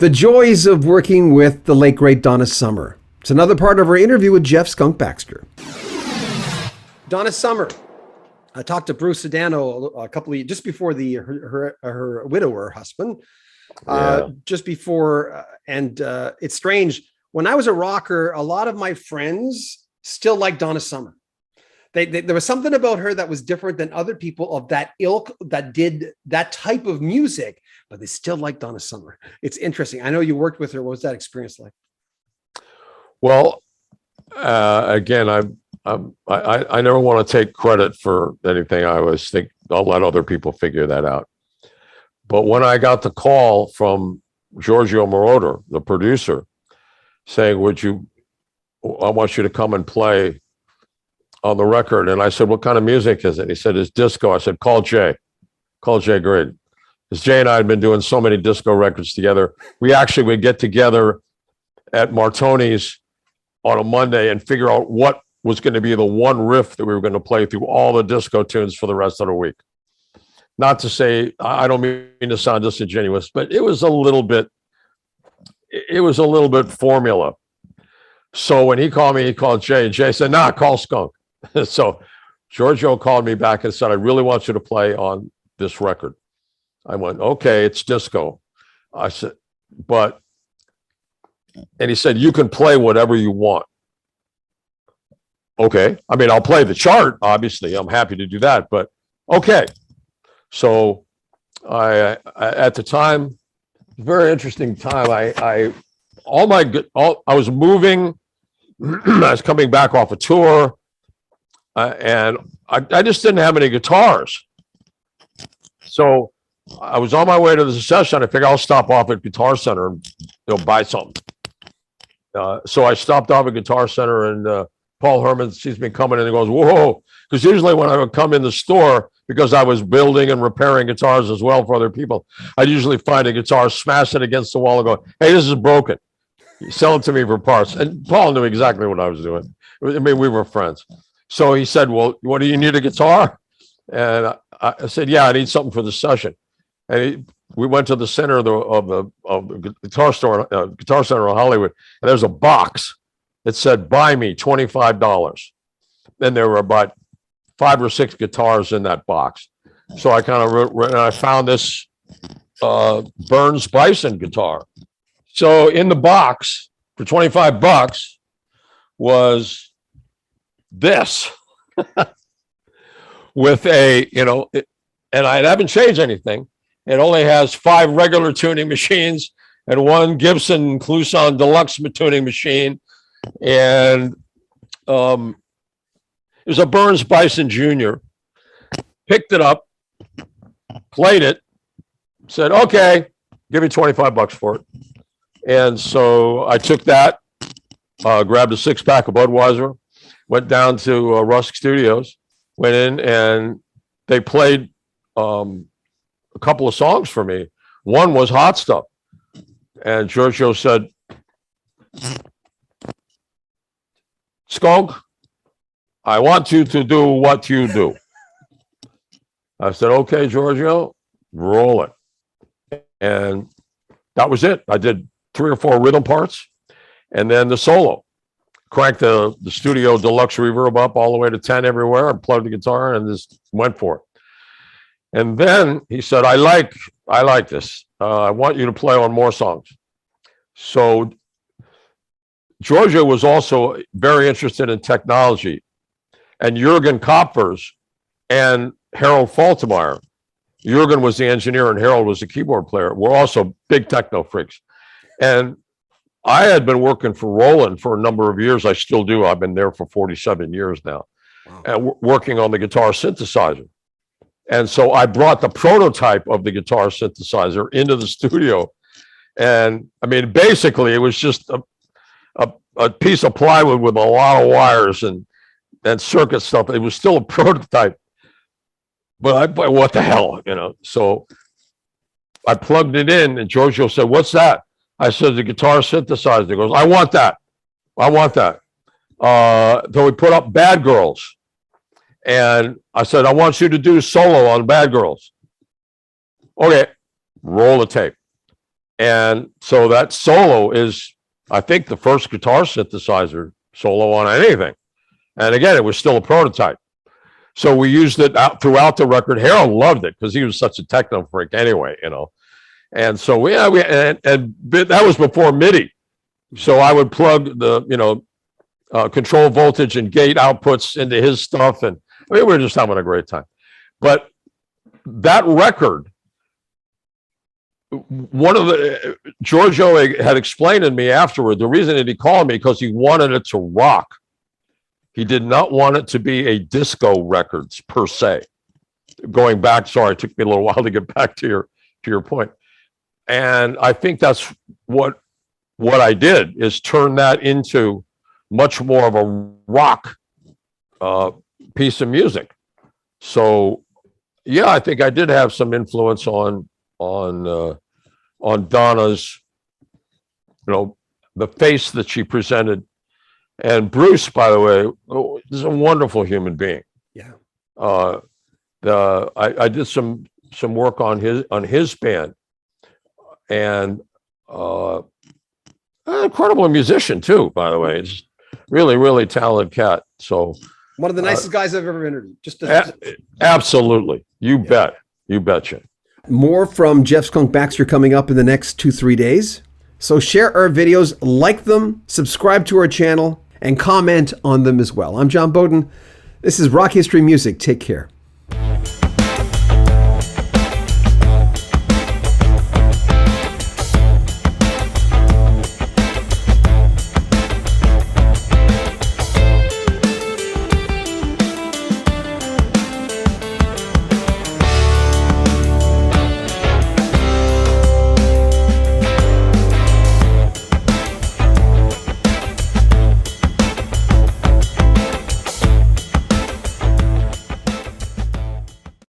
The joys of working with the late, great Donna Summer. It's another part of our interview with Jeff Skunk Baxter. Donna Summer. I talked to Bruce Sedano a couple of just before her widower husband. Just before, and it's strange. When I was a rocker, a lot of my friends still liked Donna Summer. There was something about her that was different than other people of that ilk that did that type of music, but they still like Donna Summer. It's interesting. I know you worked with her. What was that experience like? Well, again, I never want to take credit for anything. I always think I'll let other people figure that out. But when I got the call from Giorgio Moroder, the producer, saying, I want you to come and play on the record. And I said, what kind of music is it? He said, it's disco. I said, call Jay Green. Because Jay and I had been doing so many disco records together. We actually would get together at Martoni's on a Monday and figure out what was going to be the one riff that we were going to play through all the disco tunes for the rest of the week. Not to say, I don't mean to sound disingenuous, but it was a little bit formula. So when he called me, he called Jay, and Jay said, nah, call Skunk. So Giorgio called me back and said, I really want you to play on this record. I went, okay, it's disco. I said, and he said, you can play whatever you want. Okay. I mean, I'll play the chart, obviously. I'm happy to do that, but okay. So I at the time, very interesting time. I was moving. I was coming back off a tour, and I just didn't have any guitars. So I was on my way to the session. I figured I'll stop off at Guitar Center and buy something. So I stopped off at Guitar Center, and Paul Herman sees me coming in and goes, whoa. Because usually when I would come in the store, because I was building and repairing guitars as well for other people, I'd usually find a guitar, smash it against the wall and go, hey, this is broken. Sell it to me for parts. And Paul knew exactly what I was doing. I mean, we were friends. So he said, well, what do you need, a guitar? And I said, yeah, I need something for the session. And we went to the center of the guitar store, Guitar Center in Hollywood, and there's a box that said, buy me $25. And there were about 5 or 6 guitars in that box. So I kind of and I found this Burns Bison guitar. So in the box for $25 was this with and I haven't changed anything. It only has 5 regular tuning machines and 1 Gibson Cluson Deluxe tuning machine. And it was a Burns Bison Jr. Picked it up, played it, said, okay, give me $25 for it. And so I took that, grabbed a 6-pack of Budweiser, went down to Rusk Studios, went in, and they played a couple of songs for me. One was Hot Stuff. And Giorgio said, Skunk, I want you to do what you do. I said, okay, Giorgio, roll it. And that was it. I did 3 or 4 rhythm parts, and then the solo. Cranked the studio deluxe reverb up all the way to 10 everywhere, and plugged the guitar and just went for it. And then he said, I like this. I want you to play on more songs. So Giorgio was also very interested in technology, and Jürgen Kopfers and Harold Faltermeyer. Jürgen was the engineer and Harold was the keyboard player. We're also big techno freaks. And I had been working for Roland for a number of years. I still do. I've been there for 47 years now. Wow. And working on the guitar synthesizer. And so I brought the prototype of the guitar synthesizer into the studio. And I mean, basically, it was just a piece of plywood with a lot of wires and circuit stuff. It was still a prototype. But what the hell, So I plugged it in, and Giorgio said, what's that? I said, the guitar synthesizer. He goes, I want that. So we put up Bad Girls. And I said, I want you to do solo on Bad Girls. Okay, roll the tape. And so that solo is, I think, the first guitar synthesizer solo on anything. And again, it was still a prototype. So we used it out throughout the record. Harold loved it because he was such a techno freak anyway, you know. And so and that was before MIDI. So I would plug the, control voltage and gate outputs into his stuff. And I mean, we were just having a great time. But that record, Giorgio had explained to me afterward, the reason that he called me because he wanted it to rock. He did not want it to be a disco records per se. Going back, sorry, it took me a little while to get back to your point. And I think that's what I did, is turn that into much more of a rock piece of music. So yeah, I think I did have some influence on Donna's, the face that she presented. And Bruce, by the way, is a wonderful human being. Yeah. I did some work on his band, and an incredible musician too, by the way. He's really, really talented cat. So one of the nicest guys I've ever interviewed. Absolutely. You bet. You betcha. More from Jeff Skunk Baxter coming up in the next 2-3 days. So share our videos, like them, subscribe to our channel, and comment on them as well. I'm John Beaudin. This is Rock History Music. Take care.